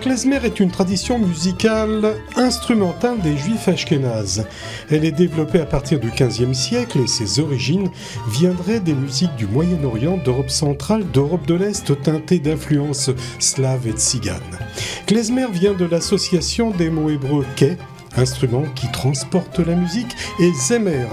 klezmer est une tradition musicale instrumentale des Juifs ashkénazes. Elle est développée à partir du XVe siècle et ses origines viendraient des musiques du Moyen-Orient, d'Europe centrale, d'Europe de l'Est, teintées d'influences slaves et tziganes. Klezmer vient de l'association des mots hébreux keh, instrument qui transporte la musique, et zemer,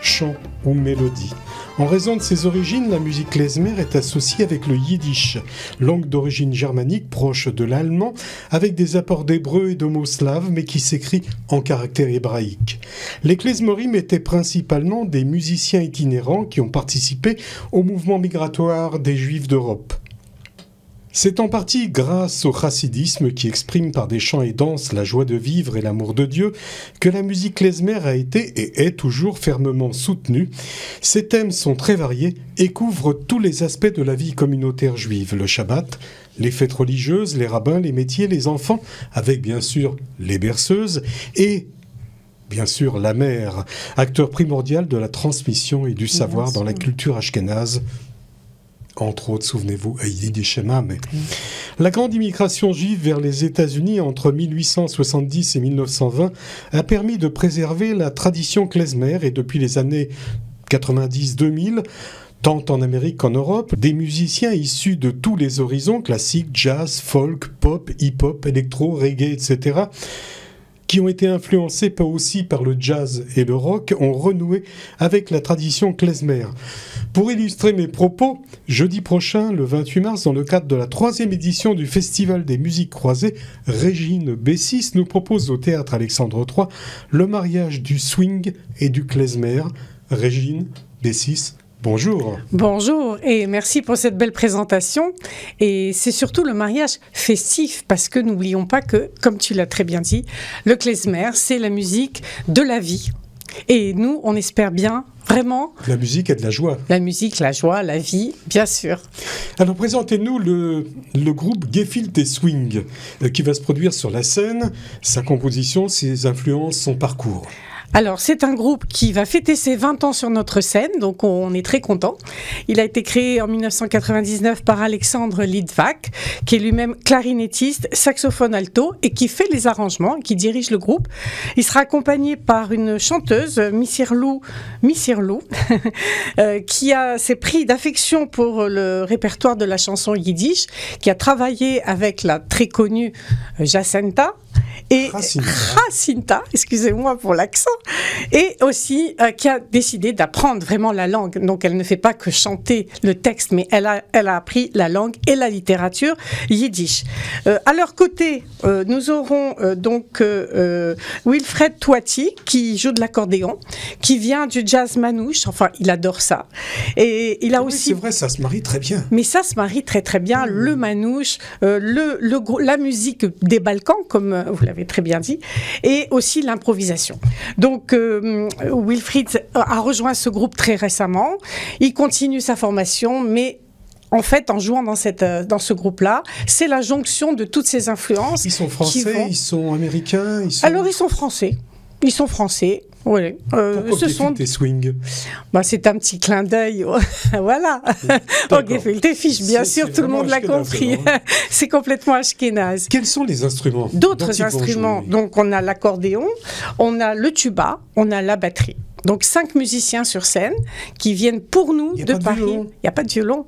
chant ou mélodie. En raison de ses origines, la musique klezmer est associée avec le yiddish, langue d'origine germanique proche de l'allemand, avec des apports d'hébreu et de mots slaves, mais qui s'écrit en caractère hébraïque. Les klezmorim étaient principalement des musiciens itinérants qui ont participé au mouvement migratoire des Juifs d'Europe. C'est en partie grâce au chassidisme qui exprime par des chants et danses la joie de vivre et l'amour de Dieu que la musique klezmer a été et est toujours fermement soutenue. Ses thèmes sont très variés et couvrent tous les aspects de la vie communautaire juive, le Shabbat, les fêtes religieuses, les rabbins, les métiers, les enfants, avec bien sûr les berceuses et bien sûr la mère, acteur primordial de la transmission et du savoir dans la culture ashkénaze. Entre autres, souvenez-vous, Yiddish Shema, mais... La grande immigration juive vers les États-Unis entre 1870 et 1920 a permis de préserver la tradition klezmer et depuis les années 90-2000, tant en Amérique qu'en Europe, des musiciens issus de tous les horizons, classiques, jazz, folk, pop, hip-hop, électro, reggae, etc., qui ont été influencés aussi par le jazz et le rock, ont renoué avec la tradition klezmer. Pour illustrer mes propos, jeudi prochain, le 28 mars, dans le cadre de la 3e édition du Festival des musiques croisées, Régine Bessis nous propose au Théâtre Alexandre III le mariage du swing et du klezmer. Régine Bessis, bonjour. Bonjour et merci pour cette belle présentation. Et c'est surtout le mariage festif parce que n'oublions pas que, comme tu l'as très bien dit, le klezmer, c'est la musique de la vie. Et nous, on espère bien, vraiment... La musique est de la joie. La musique, la joie, la vie, bien sûr. Alors présentez-nous le groupe Gefilte et Swing qui va se produire sur la scène, sa composition, ses influences, son parcours. Alors, c'est un groupe qui va fêter ses 20 ans sur notre scène, donc on est très contents. Il a été créé en 1999 par Alexandre Litvak, qui est lui-même clarinettiste, saxophone alto, et qui fait les arrangements, qui dirige le groupe. Il sera accompagné par une chanteuse, Missirlou, qui s'est pris d'affection pour le répertoire de la chanson yiddish, qui a travaillé avec la très connue Jacinta, et Jacinta, excusez-moi pour l'accent, et aussi qui a décidé d'apprendre vraiment la langue. Donc elle ne fait pas que chanter le texte, mais elle a appris la langue et la littérature yiddish. À leur côté, nous aurons donc Wilfred Toiti qui joue de l'accordéon, qui vient du jazz manouche, enfin il adore ça. Et il a aussi... C'est vrai, ça se marie très bien. Mais ça se marie très très bien, le manouche, la musique des Balkans, comme vous l'avez très bien dit, et aussi l'improvisation. Donc Wilfried a rejoint ce groupe très récemment, il continue sa formation, mais en fait, en jouant dans ce groupe-là, c'est la jonction de toutes ces influences. Ils sont français, ils sont américains Alors, ils sont français. Ils sont français. Oui. Pourquoi Gefilte Swing? C'est un petit clin d'œil. Voilà. Gefilte Fish, bien sûr, tout le monde l'a compris. C'est complètement ashkénaze. Quels sont les instruments? D'autres instruments. Donc, on a l'accordéon, on a le tuba, on a la batterie. Donc 5 musiciens sur scène qui viennent pour nous de Paris. Il n'y a pas de violon.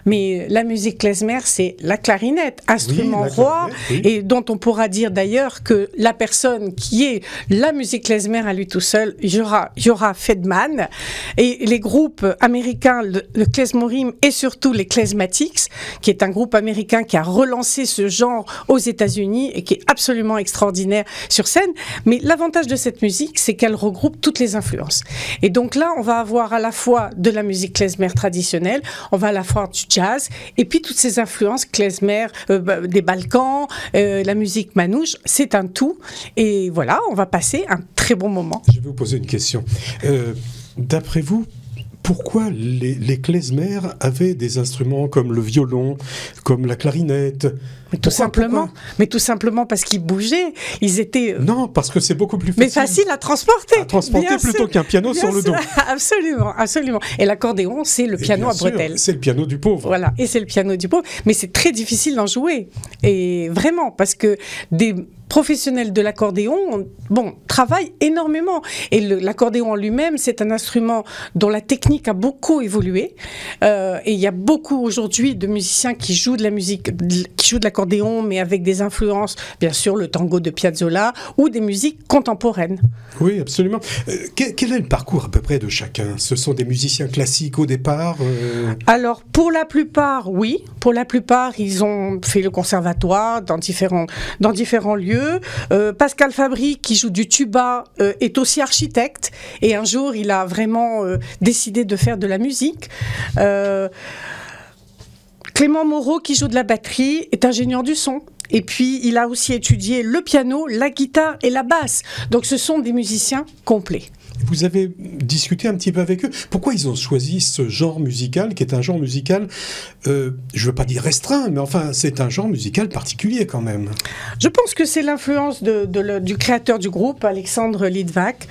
Mais la musique klezmer, c'est la clarinette, instrument roi, et dont on pourra dire d'ailleurs que la personne qui est la musique klezmer à lui tout seul, il y aura Fedman. Et les groupes américains, le klezmorim et surtout les klezmatics, qui est un groupe américain qui a relancé ce genre aux États-Unis et qui est absolument extraordinaire sur scène. Mais l'avantage de cette musique, c'est qu'elle regroupe toutes les influences. Et donc là, on va avoir à la fois de la musique klezmer traditionnelle, on va à la fois du jazz, et puis toutes ces influences klezmer des Balkans, la musique manouche, c'est un tout. Et voilà, on va passer un très bon moment. Je vais vous poser une question. D'après vous, pourquoi les klezmer avaient des instruments comme le violon, comme la clarinette? Mais tout simplement parce qu'ils bougeaient. Ils étaient. Non, parce que c'est beaucoup plus facile à transporter. Plutôt qu'un piano sur le dos. Absolument, absolument. Et l'accordéon, c'est le piano à bretelles. C'est le piano du pauvre. Voilà, et c'est le piano du pauvre. Mais c'est très difficile d'en jouer. Et vraiment, parce que des professionnels de l'accordéon, travaillent énormément. Et l'accordéon en lui-même, c'est un instrument dont la technique a beaucoup évolué. Et il y a beaucoup aujourd'hui de musiciens qui jouent de la musique, qui jouent de l'accordéon, mais avec des influences, bien sûr, le tango de Piazzolla ou des musiques contemporaines. Oui, absolument. Quel est le parcours à peu près de chacun? Ce sont des musiciens classiques au départ Alors, pour la plupart, oui. Pour la plupart, ils ont fait le conservatoire dans différents lieux. Pascal Fabry, qui joue du tuba, est aussi architecte. Et un jour, il a vraiment décidé de faire de la musique. Clément Moreau, qui joue de la batterie, est ingénieur du son. Et puis, il a aussi étudié le piano, la guitare et la basse. Donc, ce sont des musiciens complets. Vous avez discuté un petit peu avec eux. Pourquoi ils ont choisi ce genre musical, qui est un genre musical, je ne veux pas dire restreint, mais enfin, c'est un genre musical particulier quand même. Je pense que c'est l'influence du créateur du groupe, Alexandre Litvak,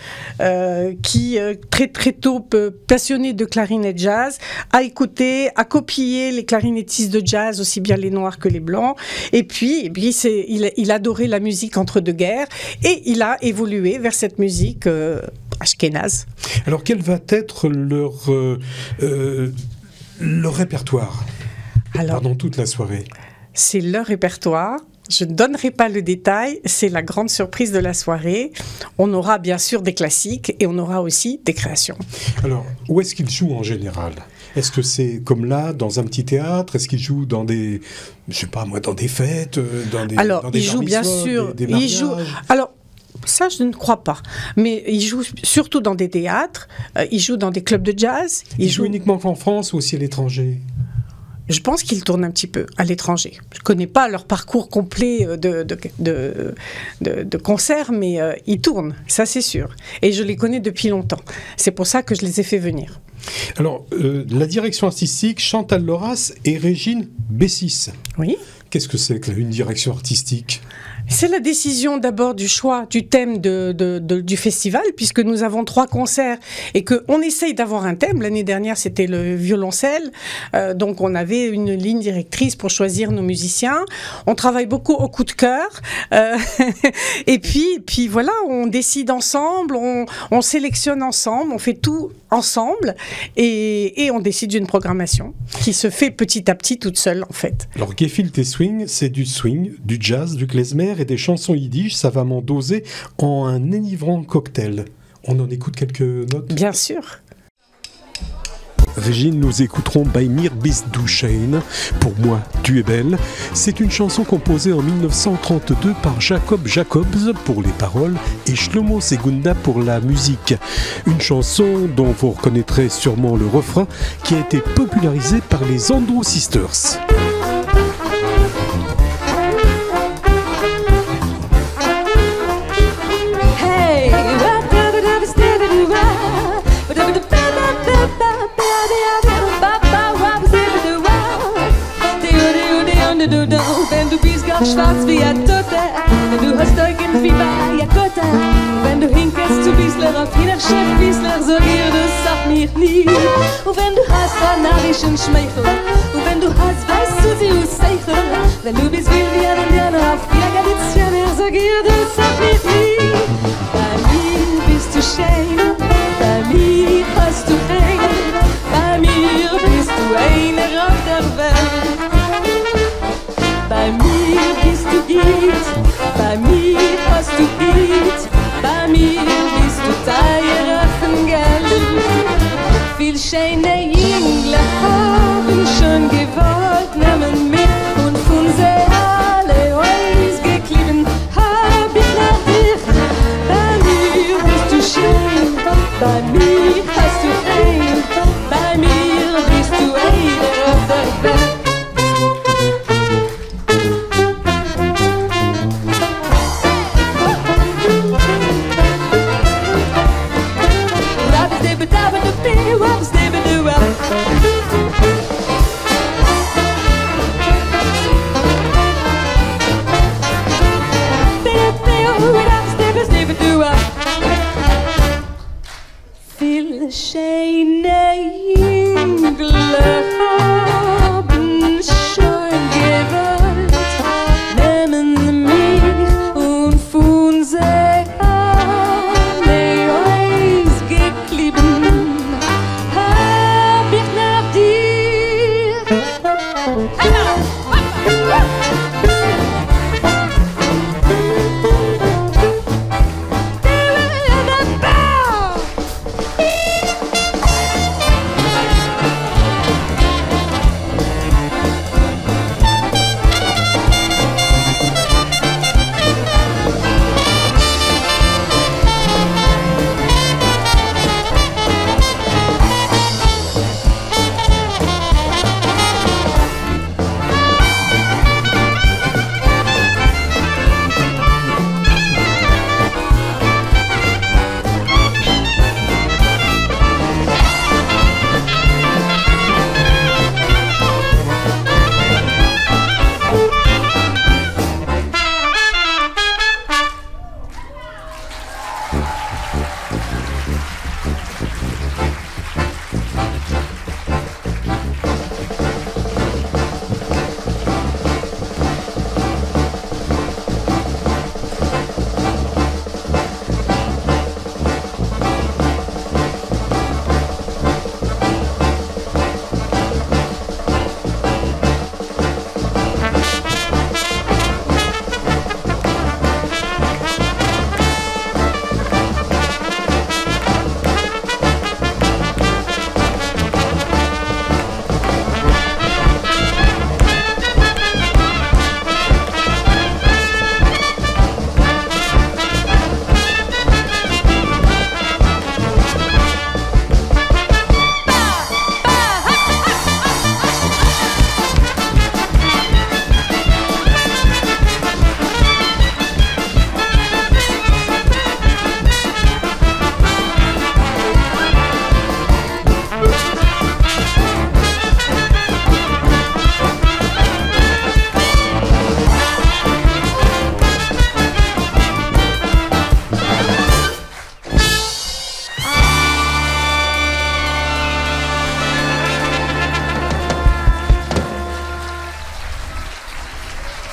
qui, très très tôt, passionné de clarinette jazz, a écouté, a copié les clarinettistes de jazz, aussi bien les noirs que les blancs. Et puis il adorait la musique entre deux guerres, et il a évolué vers cette musique ashkénaze. Alors, quel va être leur répertoire pendant toute la soirée? C'est leur répertoire. Je ne donnerai pas le détail, c'est la grande surprise de la soirée. On aura bien sûr des classiques et on aura aussi des créations. Alors, où est-ce qu'ils jouent en général? Est-ce que c'est comme là, dans un petit théâtre? Est-ce qu'ils jouent dans des, je sais pas moi, dans des fêtes, dans des ils jouent bien sûr. Des mariages? Ça, je ne crois pas. Mais ils jouent surtout dans des théâtres, ils jouent dans des clubs de jazz. Ils jouent uniquement en France ou aussi à l'étranger? Je pense qu'ils tournent un petit peu à l'étranger. Je ne connais pas leur parcours complet de concert, mais ils tournent, ça c'est sûr. Et je les connais depuis longtemps. C'est pour ça que je les ai fait venir. Alors, la direction artistique, Chantal Loras et Régine Bessis. Oui. Qu'est-ce que c'est qu'une direction artistique ? C'est la décision d'abord du choix du thème du festival, puisque nous avons 3 concerts et qu'on essaye d'avoir un thème. L'année dernière, c'était le violoncelle. Donc, on avait une ligne directrice pour choisir nos musiciens. On travaille beaucoup au coup de cœur. Et puis voilà, on décide ensemble, on sélectionne ensemble, on fait tout ensemble et on décide d'une programmation qui se fait petit à petit toute seule, en fait. Alors, Gefilte et Swing, c'est du swing, du jazz, du klezmer et des chansons yiddish savamment dosées en un enivrant cocktail. On en écoute quelques notes ? Bien sûr. Régine, nous écouterons Bei mir bist du schön, pour moi tu es belle. C'est une chanson composée en 1932 par Jacob Jacobs pour les paroles et Shlomo Segunda pour la musique. Une chanson dont vous reconnaîtrez sûrement le refrain qui a été popularisé par les Andrew Sisters. Wenn du bist ganz schwarz wie ein Tote, wenn du hast Augenfieber, ja Gott, wenn du hinkest zu Wiesler auf Hühnerschiff, Wiesler, so ihr, das sag mich nie. Und wenn du hast einen narrischen Schmeichel, und wenn du hast, weißt du sie aus Seichel, wenn du bist wild wie ein Indianer auf Villa Galizien, sag ihr, das sag mich nie. Bei mir bist du schön, bei mir hast du rein, bei mir bist du einer auf der Welt. Bei mir bist du gut, bei mir hast du gut, bei mir bist du teuer von Geld. Viel schöne Jüngler haben schon gewollt, nehmen mit und von sie alle ausgeklieben, hab ich nach dich. Bei mir bist du schön, bei mir hast du rein, bei mir bist du einer auf der Welt. Viele schöne Jüngler haben schon gewollt, nehmen mich und von sie alle ausgeklieben, hab ich nach dir.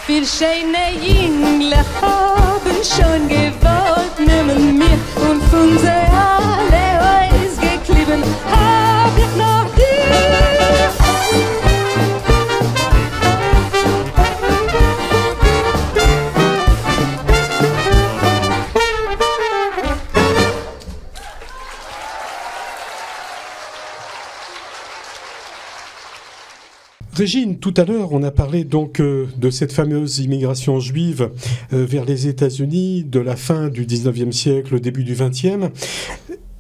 Viel schöne Jüngler haben schon gewollt, nehmen mich und von sie alle ausgeklieben, hab ich noch dir. Régine, tout à l'heure, on a parlé donc de cette fameuse immigration juive vers les États-Unis de la fin du 19e siècle, au début du 20e.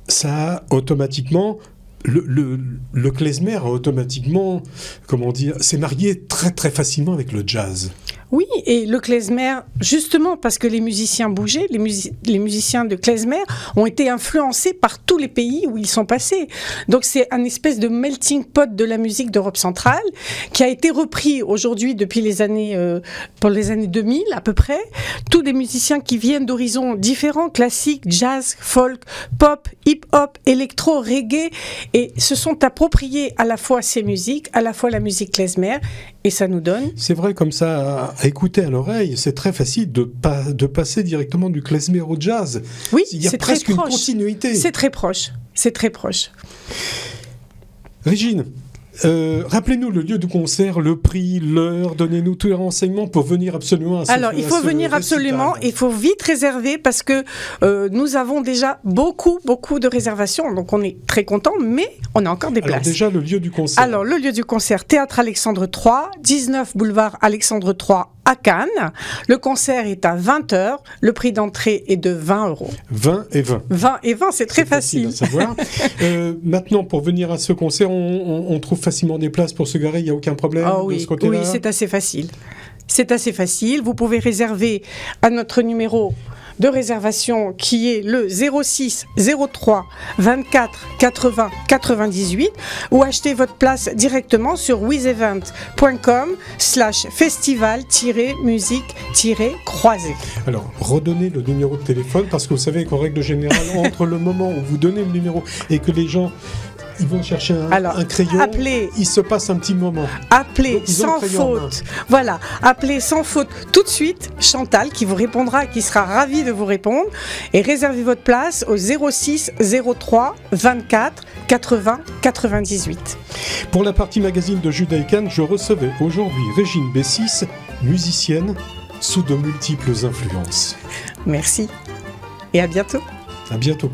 Ça a automatiquement... Le klezmer a automatiquement, comment dire, s'est marié très très facilement avec le jazz. Oui, et le klezmer, justement parce que les musiciens bougeaient, les musiciens de klezmer ont été influencés par tous les pays où ils sont passés. Donc c'est un espèce de melting pot de la musique d'Europe centrale qui a été repris aujourd'hui depuis les années, pour les années 2000 à peu près. Tous des musiciens qui viennent d'horizons différents, classiques, jazz, folk, pop, hip-hop, électro, reggae, et se sont appropriés à la fois ces musiques, à la fois la musique klezmer, et ça nous donne... C'est vrai, comme ça, à écouter à l'oreille, c'est très facile de passer directement du klezmer au jazz. Oui, il y a presque une continuité. C'est très proche, c'est très proche. Régine, rappelez-nous le lieu du concert, le prix, l'heure, donnez-nous tous les renseignements pour venir absolument à ce Alors, il faut venir absolument, il faut vite réserver parce que nous avons déjà beaucoup de réservations, donc on est très contents, mais on a encore des places. Alors déjà, le lieu du concert. Alors, le lieu du concert, Théâtre Alexandre III, 19 boulevard Alexandre III à Cannes. Le concert est à 20h, le prix d'entrée est de 20 €. 20 et 20. 20 et 20, c'est très facile. À savoir. Maintenant, pour venir à ce concert, on trouve facilement des places pour se garer, il n'y a aucun problème de ce côté-là? Oui, c'est assez facile. C'est assez facile. Vous pouvez réserver à notre numéro de réservation qui est le 06 03 24 80 98 ou achetez votre place directement sur wizevent.com/festival-musique-croisé. Alors, redonnez le numéro de téléphone parce que vous savez qu'en règle générale, entre le moment où vous donnez le numéro et que les gens ils vont chercher un crayon, il se passe un petit moment. Appelez sans faute. Voilà, appelez sans faute tout de suite Chantal qui vous répondra, qui sera ravie de vous répondre et réservez votre place au 06 03 24 80 98. Pour la partie magazine de Judaïkan, je recevais aujourd'hui Régine Bessis, musicienne sous de multiples influences. Merci et à bientôt. À bientôt.